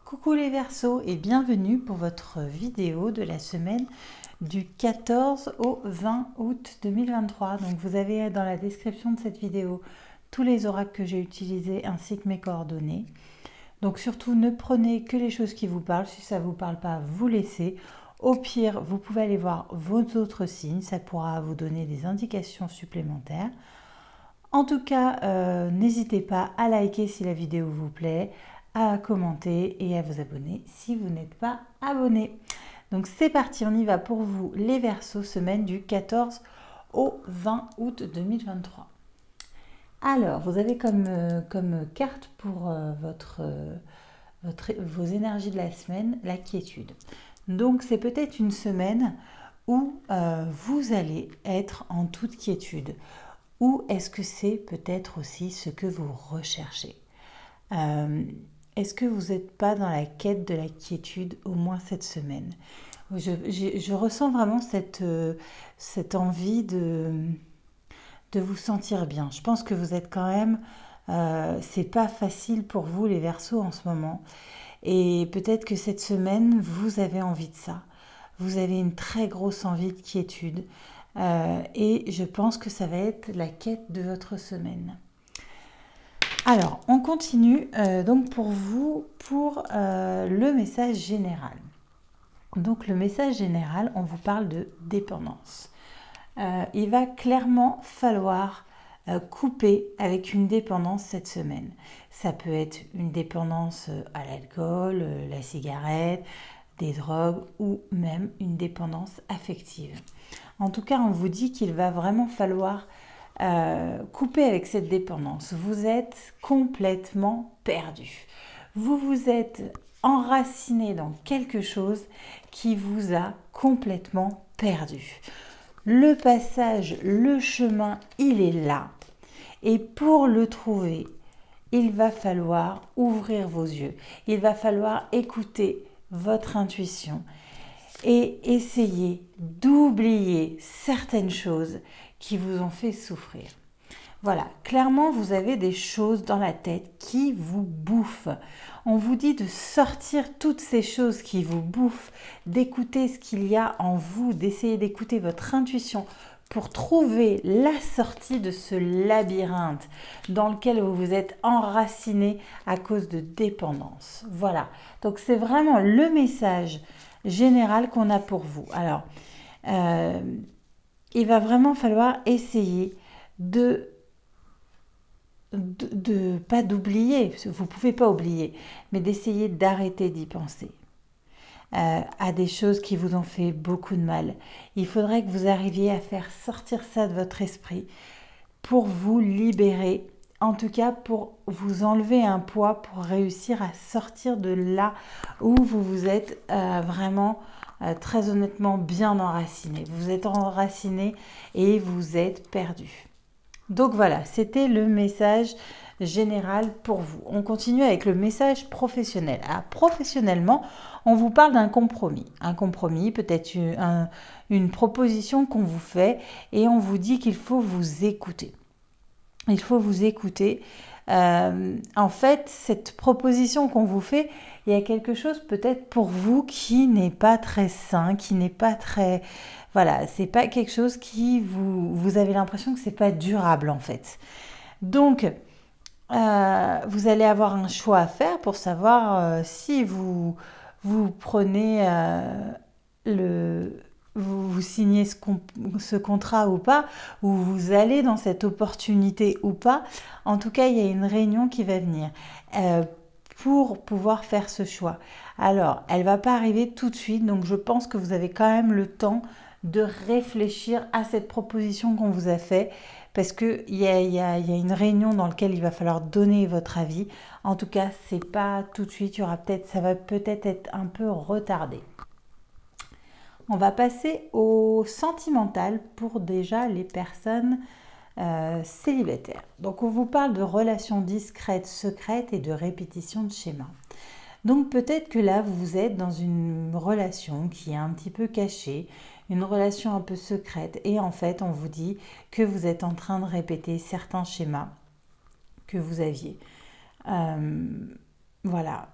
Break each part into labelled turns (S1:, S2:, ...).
S1: Coucou les Verseaux et bienvenue pour votre vidéo de la semaine du 14 au 20 août 2023. Donc vous avez dans la description de cette vidéo tous les oracles que j'ai utilisés ainsi que mes coordonnées. Donc surtout ne prenez que les choses qui vous parlent, si ça ne vous parle pas, vous laissez. Au pire, vous pouvez aller voir vos autres signes, ça pourra vous donner des indications supplémentaires. En tout cas, n'hésitez pas à liker si la vidéo vous plaît, à commenter et à vous abonner si vous n'êtes pas abonné. Donc c'est parti, on y va pour vous les Verseaux, semaine du 14 au 20 août 2023. Alors, vous avez comme carte pour vos énergies de la semaine, la quiétude. Donc c'est peut-être une semaine où vous allez être en toute quiétude. Ou est-ce que c'est peut-être aussi ce que vous recherchez? Est-ce que vous n'êtes pas dans la quête de la quiétude au moins cette semaine? Je ressens vraiment cette envie de vous sentir bien. Je pense que vous êtes quand même... c'est pas facile pour vous les Verseaux en ce moment. Et peut-être que cette semaine, vous avez envie de ça. Vous avez une très grosse envie de quiétude. Et je pense que ça va être la quête de votre semaine. Alors, on continue donc pour vous, pour le message général. Donc, le message général, on vous parle de dépendance. Il va clairement falloir couper avec une dépendance cette semaine. Ça peut être une dépendance à l'alcool, la cigarette, des drogues ou même une dépendance affective. En tout cas, on vous dit qu'il va vraiment falloir couper avec cette dépendance. Vous êtes complètement perdu. Vous vous êtes enraciné dans quelque chose qui vous a complètement perdu. Le passage, le chemin, il est là. Et pour le trouver, il va falloir ouvrir vos yeux. Il va falloir écouter votre intuition et essayer d'oublier certaines choses qui vous ont fait souffrir. Voilà, clairement, vous avez des choses dans la tête qui vous bouffent. On vous dit de sortir toutes ces choses qui vous bouffent, d'écouter ce qu'il y a en vous, d'essayer d'écouter votre intuition pour trouver la sortie de ce labyrinthe dans lequel vous vous êtes enraciné à cause de dépendance. Voilà, donc c'est vraiment le message général qu'on a pour vous. Alors, il va vraiment falloir essayer de pas d'oublier, vous ne pouvez pas oublier, mais d'essayer d'arrêter d'y penser à des choses qui vous ont fait beaucoup de mal. Il faudrait que vous arriviez à faire sortir ça de votre esprit pour vous libérer, en tout cas pour vous enlever un poids, pour réussir à sortir de là où vous vous êtes vraiment très honnêtement bien enraciné. Vous êtes enraciné et vous êtes perdu. Donc voilà, c'était le message général pour vous. On continue avec le message professionnel. Alors, professionnellement, on vous parle d'un compromis. Un compromis, peut-être une proposition qu'on vous fait et on vous dit qu'il faut vous écouter. Il faut vous écouter. En fait, cette proposition qu'on vous fait, il y a quelque chose peut-être pour vous qui n'est pas très sain, qui n'est pas très... Voilà, c'est pas quelque chose qui vous avez l'impression que c'est pas durable en fait. Donc, vous allez avoir un choix à faire pour savoir si vous prenez vous signez ce contrat ou pas, ou vous allez dans cette opportunité ou pas. En tout cas, il y a une réunion qui va venir pour pouvoir faire ce choix. Alors, elle ne va pas arriver tout de suite, donc je pense que vous avez quand même le temps de réfléchir à cette proposition qu'on vous a faite, parce qu'il y a une réunion dans laquelle il va falloir donner votre avis. En tout cas, c'est pas tout de suite, ça va peut-être être un peu retardé. On va passer au sentimental pour déjà les personnes célibataires. Donc on vous parle de relations discrètes, secrètes et de répétition de schémas. Donc peut-être que là, vous êtes dans une relation qui est un petit peu cachée, une relation un peu secrète, et en fait, on vous dit que vous êtes en train de répéter certains schémas que vous aviez. Voilà.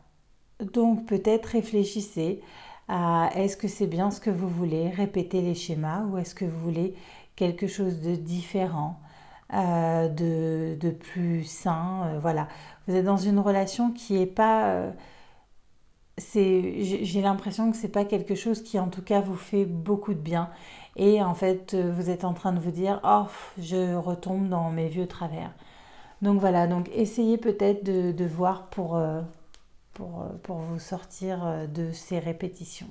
S1: Donc peut-être réfléchissez à est-ce que c'est bien ce que vous voulez, répéter les schémas, ou est-ce que vous voulez quelque chose de différent, de plus sain, voilà. Vous êtes dans une relation qui est pas... j'ai l'impression que c'est pas quelque chose qui en tout cas vous fait beaucoup de bien. Et en fait, vous êtes en train de vous dire, oh, je retombe dans mes vieux travers. Donc voilà, donc essayez peut-être de voir pour vous sortir de ces répétitions.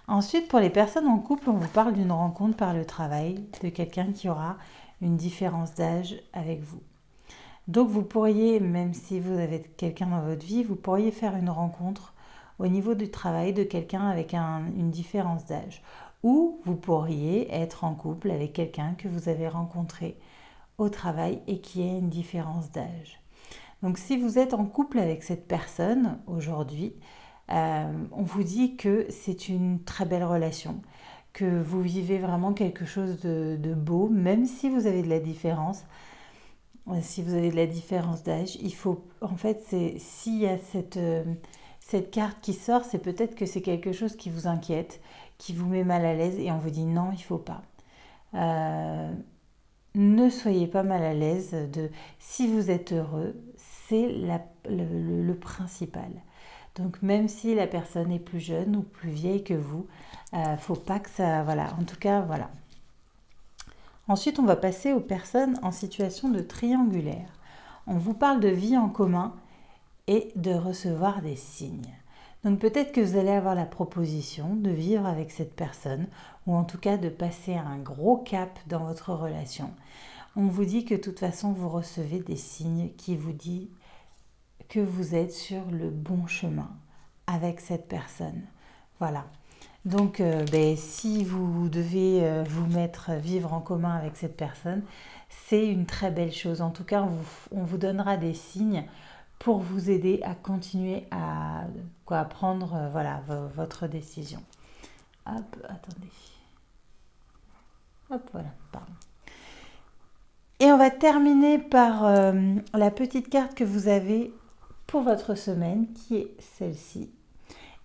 S1: Ensuite, pour les personnes en couple, on vous parle d'une rencontre par le travail, de quelqu'un qui aura une différence d'âge avec vous. Donc vous pourriez, même si vous avez quelqu'un dans votre vie, vous pourriez faire une rencontre au niveau du travail de quelqu'un avec une différence d'âge. Ou vous pourriez être en couple avec quelqu'un que vous avez rencontré au travail et qui a une différence d'âge. Donc si vous êtes en couple avec cette personne aujourd'hui, on vous dit que c'est une très belle relation, que vous vivez vraiment quelque chose de beau, même si vous avez de la différence. Si vous avez de la différence d'âge, il faut, en fait, s'il y a cette carte qui sort, c'est peut-être que c'est quelque chose qui vous inquiète, qui vous met mal à l'aise, et on vous dit non, il ne faut pas. Ne soyez pas mal à l'aise si vous êtes heureux, c'est le principal. Donc même si la personne est plus jeune ou plus vieille que vous, faut pas que ça, voilà. En tout cas, voilà. Ensuite, on va passer aux personnes en situation de triangulaire. On vous parle de vie en commun et de recevoir des signes. Donc peut-être que vous allez avoir la proposition de vivre avec cette personne, ou en tout cas de passer un gros cap dans votre relation. On vous dit que de toute façon vous recevez des signes qui vous disent que vous êtes sur le bon chemin avec cette personne. Voilà. Donc si vous devez vous mettre vivre en commun avec cette personne, c'est une très belle chose. En tout cas, on vous donnera des signes pour vous aider à continuer à prendre votre décision. Hop, attendez. Hop, voilà, pardon. Et on va terminer par la petite carte que vous avez pour votre semaine, qui est celle-ci.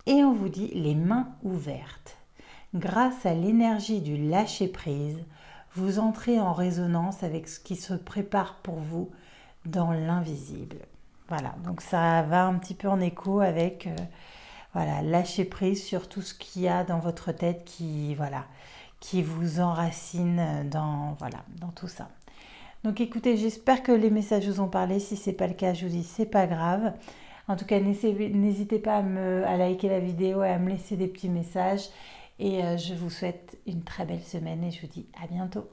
S1: Et on vous dit les mains ouvertes. Grâce à l'énergie du lâcher-prise, vous entrez en résonance avec ce qui se prépare pour vous dans l'invisible. Voilà, donc ça va un petit peu en écho avec lâcher prise sur tout ce qu'il y a dans votre tête qui vous enracine dans tout ça. Donc écoutez, j'espère que les messages vous ont parlé. Si ce n'est pas le cas, je vous dis c'est pas grave. En tout cas, n'hésitez pas à liker la vidéo et à me laisser des petits messages. Et je vous souhaite une très belle semaine et je vous dis à bientôt.